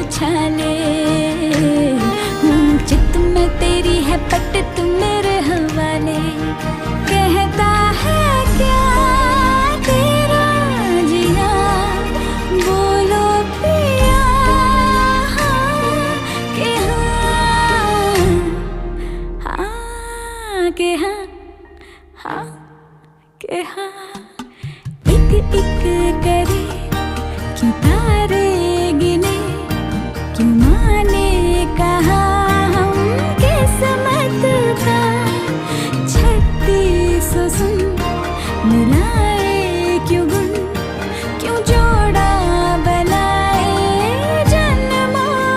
उछाले। चित में तेरी है पट तू मेरे हवाले। कहता है क्या तेरा जिया, बोलो पिया हाँ के हाँ, हाँ के हाँ, हाँ के हाँ। एक एक करे क्यों तारे